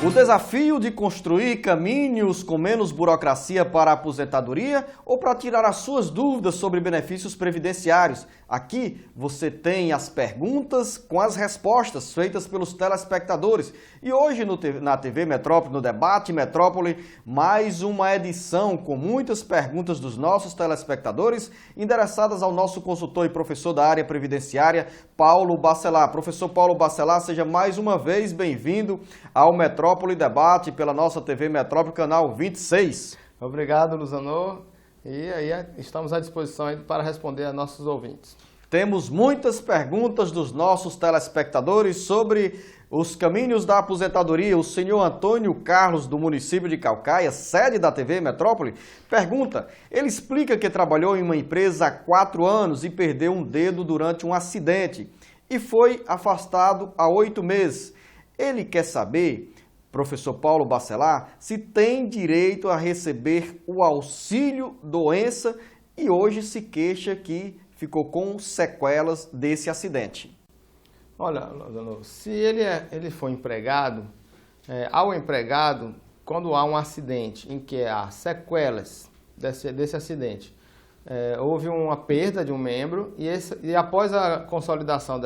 O desafio de construir caminhos com menos burocracia para a aposentadoria ou para tirar as suas dúvidas sobre benefícios previdenciários. Aqui você tem as perguntas com as respostas feitas pelos telespectadores. E hoje na TV Metrópole, no Debate Metrópole, mais uma edição com muitas perguntas dos nossos telespectadores endereçadas ao nosso consultor e professor da área previdenciária, Paulo Bacelar. Professor Paulo Bacelar, seja mais uma vez bem-vindo ao Metrópole Debate pela nossa TV Metrópole, canal 26. Obrigado, Luzanor. E aí estamos à disposição aí para responder a nossos ouvintes. Temos muitas perguntas dos nossos telespectadores sobre os caminhos da aposentadoria. O senhor Antônio Carlos, do município de Caucaia, sede da TV Metrópole, pergunta: ele explica que trabalhou em uma empresa há 4 anos e perdeu um dedo durante um acidente e foi afastado há 8 meses. Ele quer saber, professor Paulo Bacelar, se tem direito a receber o auxílio doença e hoje se queixa que ficou com sequelas desse acidente. Olha, se ele for empregado, ao empregado, quando há um acidente em que há sequelas desse acidente, houve uma perda de um membro e após a consolidação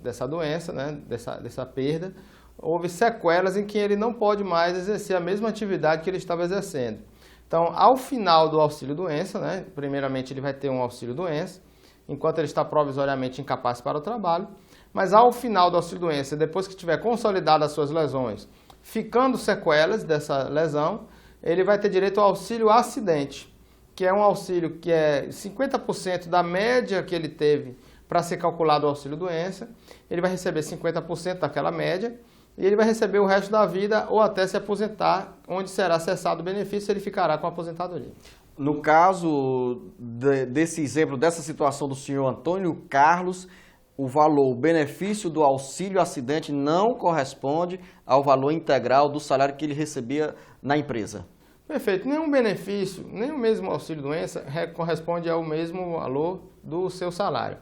dessa doença, né, dessa perda, houve sequelas em que ele não pode mais exercer a mesma atividade que ele estava exercendo. Então, ao final do auxílio-doença, né, primeiramente ele vai ter um auxílio-doença, enquanto ele está provisoriamente incapaz para o trabalho, mas ao final do auxílio-doença, depois que tiver consolidado as suas lesões, ficando sequelas dessa lesão, ele vai ter direito ao auxílio-acidente, que é um auxílio que é 50% da média que ele teve para ser calculado o auxílio-doença, ele vai receber 50% daquela média, e ele vai receber o resto da vida ou até se aposentar, onde será cessado o benefício, ele ficará com a aposentadoria. No caso desse exemplo, dessa situação do senhor Antônio Carlos, o valor, o benefício do auxílio acidente não corresponde ao valor integral do salário que ele recebia na empresa. Perfeito. Nenhum benefício, nem o mesmo auxílio-doença corresponde ao mesmo valor do seu salário.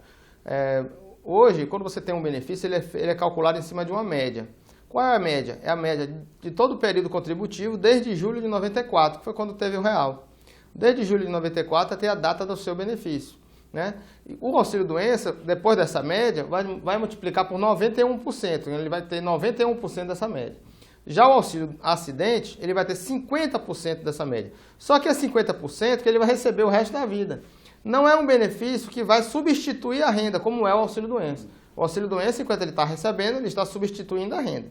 Hoje, quando você tem um benefício, ele é calculado em cima de uma média. Qual é a média? É a média de todo o período contributivo desde julho de 94, que foi quando teve o real. Desde julho de 94 até a data do seu benefício, né? O auxílio-doença, depois dessa média, vai multiplicar por 91%, ele vai ter 91% dessa média. Já o auxílio-acidente, ele vai ter 50% dessa média. Só que é 50% que ele vai receber o resto da vida. Não é um benefício que vai substituir a renda, como é o auxílio-doença. O auxílio-doença, enquanto ele está recebendo, ele está substituindo a renda.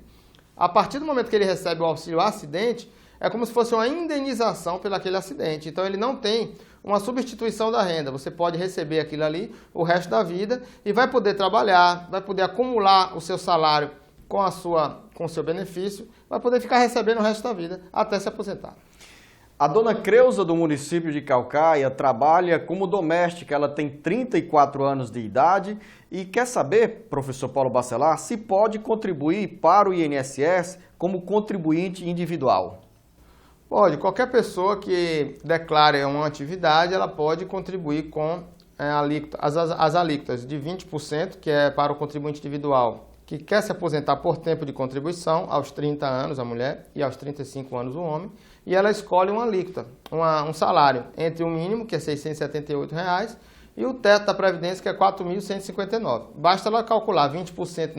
A partir do momento que ele recebe o auxílio-acidente, é como se fosse uma indenização pelo aquele acidente. Então, ele não tem uma substituição da renda. Você pode receber aquilo ali o resto da vida e vai poder trabalhar, vai poder acumular o seu salário com o seu benefício, vai poder ficar recebendo o resto da vida até se aposentar. A dona Creuza, do município de Caucaia, trabalha como doméstica. Ela tem 34 anos de idade e quer saber, professor Paulo Bacelar, se pode contribuir para o INSS como contribuinte individual. Pode. Qualquer pessoa que declare uma atividade, ela pode contribuir com as alíquotas de 20%, que é para o contribuinte individual, que quer se aposentar por tempo de contribuição, aos 30 anos a mulher e aos 35 anos o homem, e ela escolhe uma alíquota, um salário entre o mínimo, que é R$ 678, e o teto da Previdência, que é R$ 4.159. Basta ela calcular 20%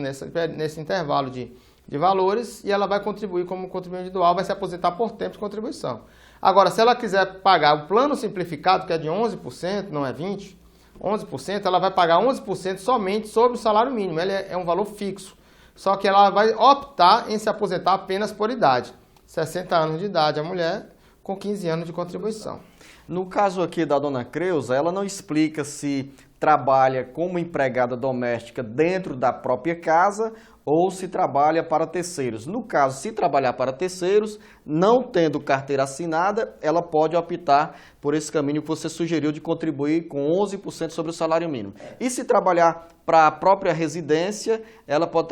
nesse intervalo de valores e ela vai contribuir como contribuinte individual, vai se aposentar por tempo de contribuição. Agora, se ela quiser pagar o plano simplificado, que é de 11%, não é 20%, 11%, ela vai pagar 11% somente sobre o salário mínimo. Ele é um valor fixo. Só que ela vai optar em se aposentar apenas por idade. 60 anos de idade a mulher, com 15 anos de contribuição. No caso aqui da dona Creuza, ela não explica se trabalha como empregada doméstica dentro da própria casa ou se trabalha para terceiros. No caso, se trabalhar para terceiros, não tendo carteira assinada, ela pode optar por esse caminho que você sugeriu de contribuir com 11% sobre o salário mínimo. E se trabalhar para a própria residência, ela pode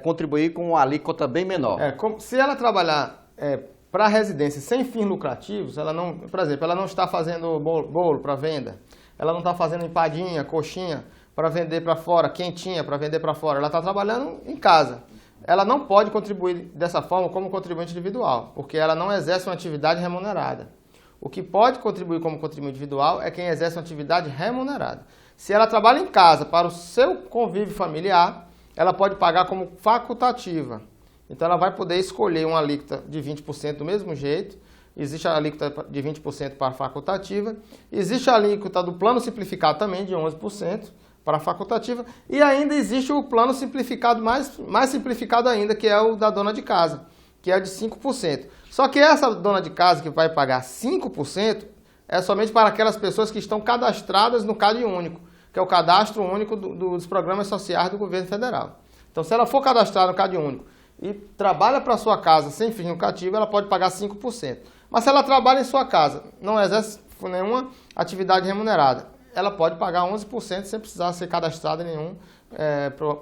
contribuir com uma alíquota bem menor. Se ela trabalhar para a residência sem fins lucrativos, ela não, por exemplo, ela não está fazendo bolo para venda, ela não está fazendo empadinha, coxinha para vender para fora, quentinha para vender para fora, ela está trabalhando em casa. ela não pode contribuir dessa forma como contribuinte individual, porque ela não exerce uma atividade remunerada. O que pode contribuir como contribuinte individual é quem exerce uma atividade remunerada. Se ela trabalha em casa para o seu convívio familiar, ela pode pagar como facultativa. Então ela vai poder escolher uma alíquota de 20% do mesmo jeito. Existe a alíquota de 20% para a facultativa. Existe a alíquota do plano simplificado também de 11% para a facultativa. E ainda existe o plano simplificado, mais simplificado ainda, que é o da dona de casa, que é de 5%. Só que essa dona de casa que vai pagar 5% é somente para aquelas pessoas que estão cadastradas no CAD único, que é o cadastro único dos programas sociais do governo federal. Então, se ela for cadastrada no CAD único e trabalha para a sua casa sem fins lucrativos, ela pode pagar 5%. Mas se ela trabalha em sua casa, não exerce nenhuma atividade remunerada, ela pode pagar 11% sem precisar ser cadastrada em nenhum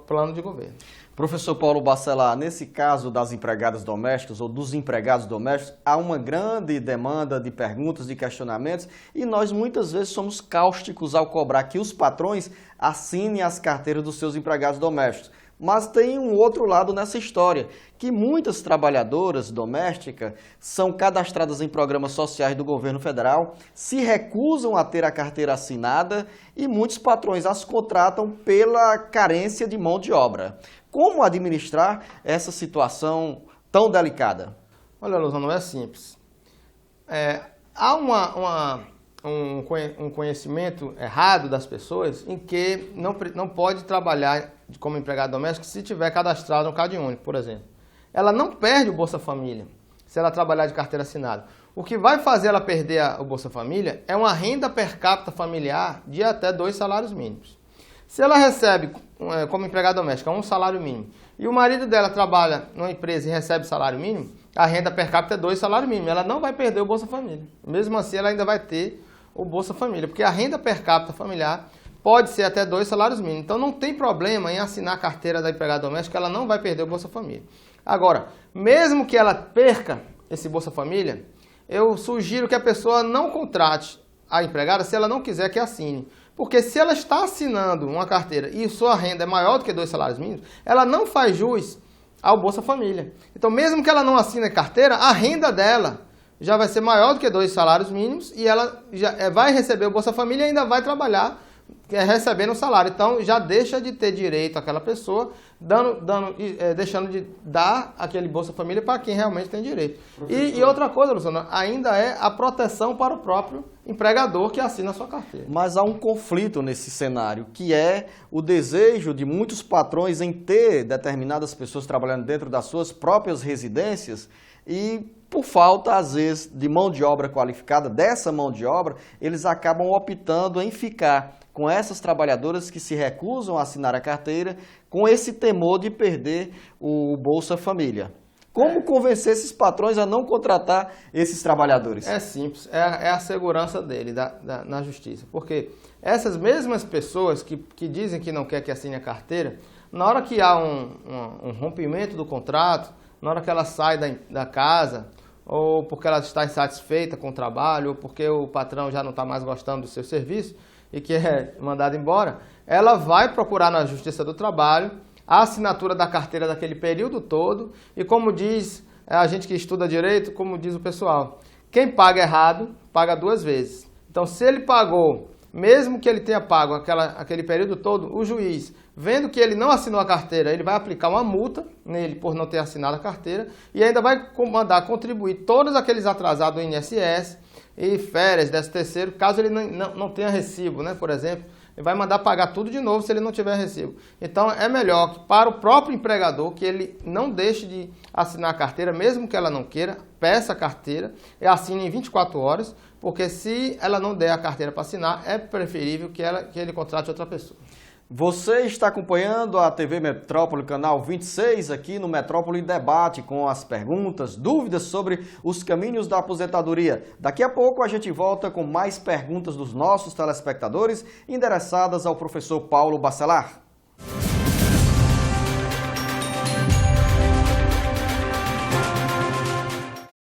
plano de governo. Professor Paulo Bacelar, nesse caso das empregadas domésticas ou dos empregados domésticos, há uma grande demanda de perguntas, de questionamentos, e nós muitas vezes somos cáusticos ao cobrar que os patrões assinem as carteiras dos seus empregados domésticos. Mas tem um outro lado nessa história, que muitas trabalhadoras domésticas são cadastradas em programas sociais do governo federal, se recusam a ter a carteira assinada e muitos patrões as contratam pela carência de mão de obra. Como administrar essa situação tão delicada? Olha, Luzano, não é simples. Há um conhecimento errado das pessoas em que não pode trabalhar como empregado doméstico se tiver cadastrado no CAD único, por exemplo. Ela não perde o Bolsa Família se ela trabalhar de carteira assinada. O que vai fazer ela perder o Bolsa Família é uma renda per capita familiar de até 2 salários mínimos. Se ela recebe, como empregada doméstica, um salário mínimo, e o marido dela trabalha numa empresa e recebe salário mínimo, a renda per capita é 2 salários mínimos. Ela não vai perder o Bolsa Família. Mesmo assim, ela ainda vai ter o Bolsa Família, porque a renda per capita familiar pode ser até 2 salários mínimos. Então, não tem problema em assinar a carteira da empregada doméstica, ela não vai perder o Bolsa Família. Agora, mesmo que ela perca esse Bolsa Família, eu sugiro que a pessoa não contrate a empregada se ela não quiser que assine. Porque se ela está assinando uma carteira e sua renda é maior do que 2 salários mínimos, ela não faz jus ao Bolsa Família. Então, mesmo que ela não assine a carteira, a renda dela já vai ser maior do que 2 salários mínimos e ela já vai receber o Bolsa Família e ainda vai trabalhar recebendo o salário. Então, já deixa de ter direito àquela pessoa, deixando de dar aquele Bolsa Família para quem realmente tem direito. E outra coisa, Luciano, ainda é a proteção para o próprio empregador que assina a sua carteira. Mas há um conflito nesse cenário, que é o desejo de muitos patrões em ter determinadas pessoas trabalhando dentro das suas próprias residências e, por falta, às vezes, de mão de obra qualificada, dessa mão de obra, eles acabam optando em ficar com essas trabalhadoras que se recusam a assinar a carteira, com esse temor de perder o Bolsa Família. Como convencer esses patrões a não contratar esses trabalhadores? É simples, é a segurança dele na justiça. Porque essas mesmas pessoas que dizem que não quer que assine a carteira, na hora que há um rompimento do contrato, na hora que ela sai da casa, ou porque ela está insatisfeita com o trabalho, ou porque o patrão já não está mais gostando do seu serviço e quer mandado embora, ela vai procurar na Justiça do Trabalho a assinatura da carteira daquele período todo e, como diz a gente que estuda direito, como diz o pessoal, quem paga errado, paga 2 vezes. Então, se ele pagou, mesmo que ele tenha pago aquele período todo, o juiz, vendo que ele não assinou a carteira, ele vai aplicar uma multa nele por não ter assinado a carteira e ainda vai mandar contribuir todos aqueles atrasados do INSS e férias, 13º, caso ele não tenha recibo, né, por exemplo. Ele vai mandar pagar tudo de novo se ele não tiver recibo. Então, é melhor que para o próprio empregador que ele não deixe de assinar a carteira, mesmo que ela não queira, peça a carteira e assine em 24 horas, porque se ela não der a carteira para assinar, é preferível que ele contrate outra pessoa. Você está acompanhando a TV Metrópole, canal 26, aqui no Metrópole Debate, com as perguntas, dúvidas sobre os caminhos da aposentadoria. Daqui a pouco a gente volta com mais perguntas dos nossos telespectadores, endereçadas ao professor Paulo Bacelar.